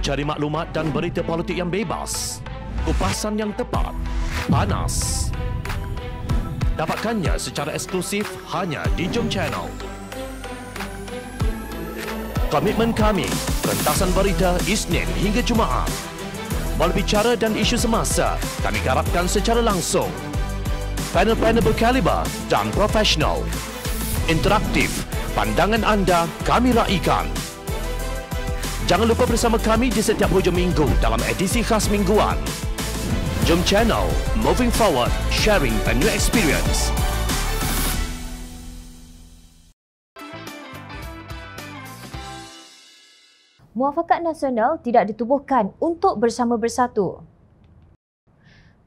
Cari maklumat dan berita politik yang bebas, kupasan yang tepat, panas. Dapatkannya secara eksklusif hanya di Jom Channel. Komitmen kami, pentasan berita Isnin hingga Jumaat. Berbicara dan isu semasa, kami garapkan secara langsung. Panel-panel berkaliber dan profesional. Interaktif, pandangan anda kami raikan. Jangan lupa bersama kami di setiap hujung minggu dalam edisi khas mingguan. Jom Channel, moving forward, sharing a new experience. Muafakat nasional tidak ditubuhkan untuk bersama bersatu.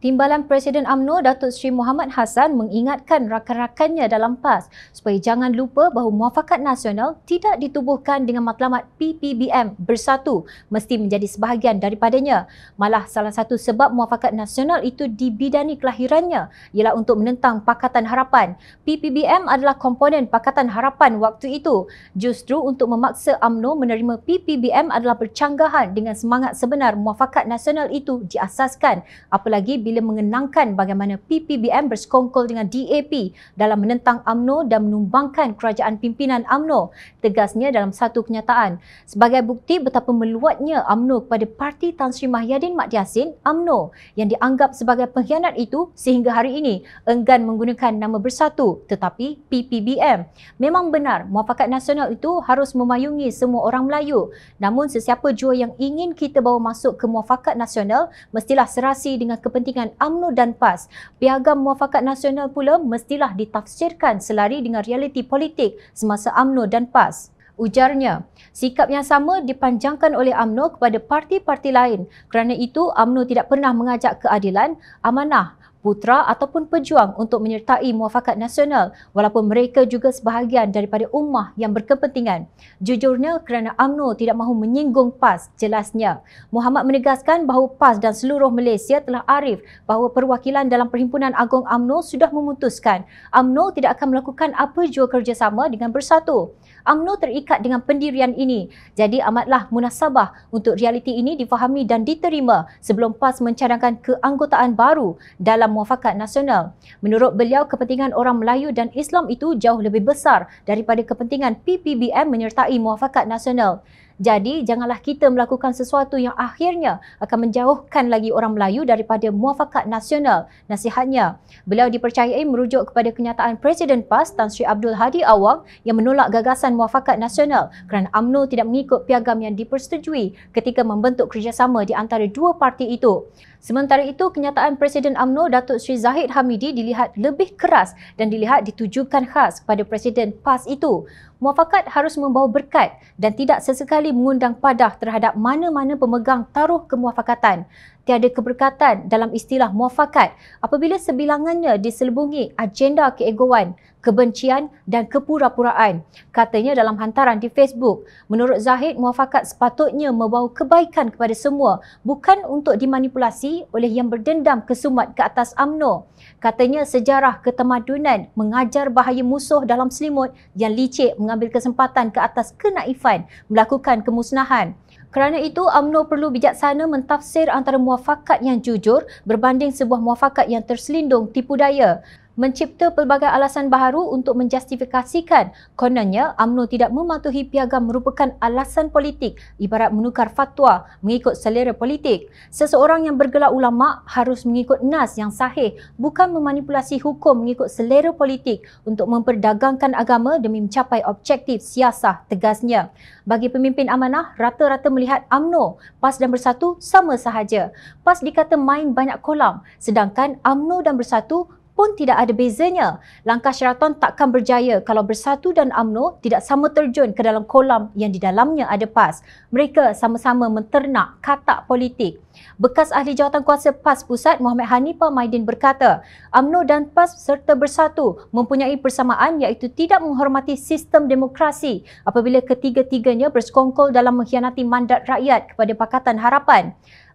Timbalan Presiden UMNO Datuk Seri Mohamad Hassan mengingatkan rakan-rakannya dalam PAS supaya jangan lupa bahawa muafakat nasional tidak ditubuhkan dengan matlamat PPBM bersatu mesti menjadi sebahagian daripadanya. Malah salah satu sebab muafakat nasional itu dibidani kelahirannya ialah untuk menentang Pakatan Harapan. PPBM adalah komponen Pakatan Harapan waktu itu. Justru untuk memaksa UMNO menerima PPBM adalah bercanggahan dengan semangat sebenar muafakat nasional itu diasaskan. Apalagi bila mengenangkan bagaimana PPBM bersekongkol dengan DAP dalam menentang UMNO dan menumbangkan kerajaan pimpinan UMNO. Tegasnya dalam satu kenyataan, sebagai bukti betapa meluatnya UMNO kepada parti Tan Sri Mahyadin Mat Yassin, UMNO yang dianggap sebagai pengkhianat itu sehingga hari ini enggan menggunakan nama bersatu tetapi PPBM. Memang benar, muafakat nasional itu harus memayungi semua orang Melayu. Namun sesiapa jua yang ingin kita bawa masuk ke muafakat nasional mestilah serasi dengan kepentingan UMNO dan PAS. Piagam muafakat nasional pula mestilah ditafsirkan selari dengan realiti politik semasa UMNO dan PAS. Ujarnya, sikap yang sama dipanjangkan oleh UMNO kepada parti-parti lain. Kerana itu, UMNO tidak pernah mengajak keadilan, amanah, putra ataupun pejuang untuk menyertai muafakat nasional walaupun mereka juga sebahagian daripada ummah yang berkepentingan. Jujurnya kerana UMNO tidak mahu menyinggung PAS, jelasnya. Mohamad menegaskan bahawa PAS dan seluruh Malaysia telah arif bahawa perwakilan dalam Perhimpunan Agung UMNO sudah memutuskan UMNO tidak akan melakukan apa jua kerjasama dengan Bersatu. UMNO terikat dengan pendirian ini. Jadi amatlah munasabah untuk realiti ini difahami dan diterima sebelum PAS mencadangkan keanggotaan baru dalam muafakat nasional. Menurut beliau, kepentingan orang Melayu dan Islam itu jauh lebih besar daripada kepentingan PPBM menyertai muafakat nasional. Jadi, janganlah kita melakukan sesuatu yang akhirnya akan menjauhkan lagi orang Melayu daripada muafakat nasional. Nasihatnya, beliau dipercayai merujuk kepada kenyataan Presiden PAS Tan Sri Abdul Hadi Awang yang menolak gagasan muafakat nasional kerana UMNO tidak mengikut piagam yang dipersetujui ketika membentuk kerjasama di antara dua parti itu. Sementara itu, kenyataan Presiden UMNO Datuk Seri Zahid Hamidi dilihat lebih keras dan dilihat ditujukan khas kepada Presiden PAS itu. Muafakat harus membawa berkat dan tidak sesekali mengundang padah terhadap mana-mana pemegang taruh kemuafakatan. Tiada keberkatan dalam istilah muafakat apabila sebilangannya diselubungi agenda keegoan, kebencian dan kepura-puraan. Katanya dalam hantaran di Facebook, menurut Zahid, muafakat sepatutnya membawa kebaikan kepada semua, bukan untuk dimanipulasi oleh yang berdendam kesumat ke atas UMNO. Katanya sejarah ketamadunan mengajar bahaya musuh dalam selimut yang licik mengambil kesempatan ke atas kenaifan melakukan kemusnahan. Kerana itu, UMNO perlu bijaksana mentafsir antara muafakat yang jujur berbanding sebuah muafakat yang terselindung tipu daya. Mencipta pelbagai alasan baharu untuk menjustifikasikan kononnya UMNO tidak mematuhi piagam merupakan alasan politik ibarat menukar fatwa mengikut selera politik. Seseorang yang bergelar ulama harus mengikut nas yang sahih, bukan memanipulasi hukum mengikut selera politik untuk memperdagangkan agama demi mencapai objektif siasah, tegasnya. Bagi pemimpin amanah, rata-rata melihat UMNO, PAS dan Bersatu sama sahaja. PAS dikata main banyak kolam, sedangkan UMNO dan Bersatu pun tidak ada bezanya. Langkah Sheraton takkan berjaya kalau Bersatu dan UMNO tidak sama terjun ke dalam kolam yang di dalamnya ada PAS. Mereka sama-sama menternak katak politik. Bekas ahli jawatankuasa PAS Pusat Muhammad Hanifah Maidin berkata, UMNO dan PAS serta Bersatu mempunyai persamaan iaitu tidak menghormati sistem demokrasi apabila ketiga-tiganya bersekongkol dalam mengkhianati mandat rakyat kepada Pakatan Harapan.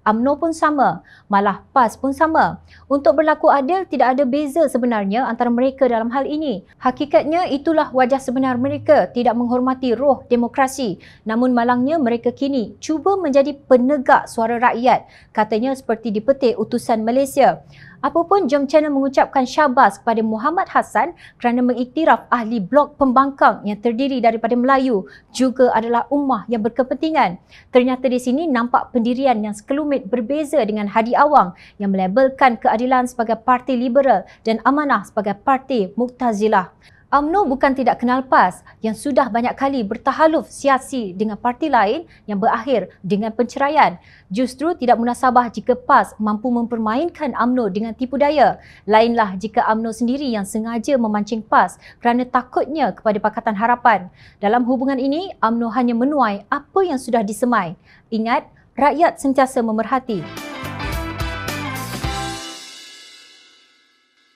UMNO pun sama, malah PAS pun sama. Untuk berlaku adil, tidak ada beza sebenarnya antara mereka dalam hal ini. Hakikatnya itulah wajah sebenar mereka, tidak menghormati roh demokrasi. Namun malangnya mereka kini cuba menjadi penegak suara rakyat, katanya seperti dipetik utusan Malaysia. Apapun, Jom Channel mengucapkan syabas kepada Muhammad Hassan kerana mengiktiraf ahli blog pembangkang yang terdiri daripada Melayu juga adalah ummah yang berkepentingan. Ternyata di sini nampak pendirian yang sekelumit berbeza dengan Hadi Awang yang melabelkan Keadilan sebagai parti liberal dan Amanah sebagai parti Mu'tazilah. UMNO bukan tidak kenal PAS yang sudah banyak kali bertahaluf siasi dengan parti lain yang berakhir dengan penceraian. Justru tidak munasabah jika PAS mampu mempermainkan UMNO dengan tipu daya. Lainlah jika UMNO sendiri yang sengaja memancing PAS kerana takutnya kepada Pakatan Harapan. Dalam hubungan ini, UMNO hanya menuai apa yang sudah disemai. Ingat, rakyat sentiasa memerhati.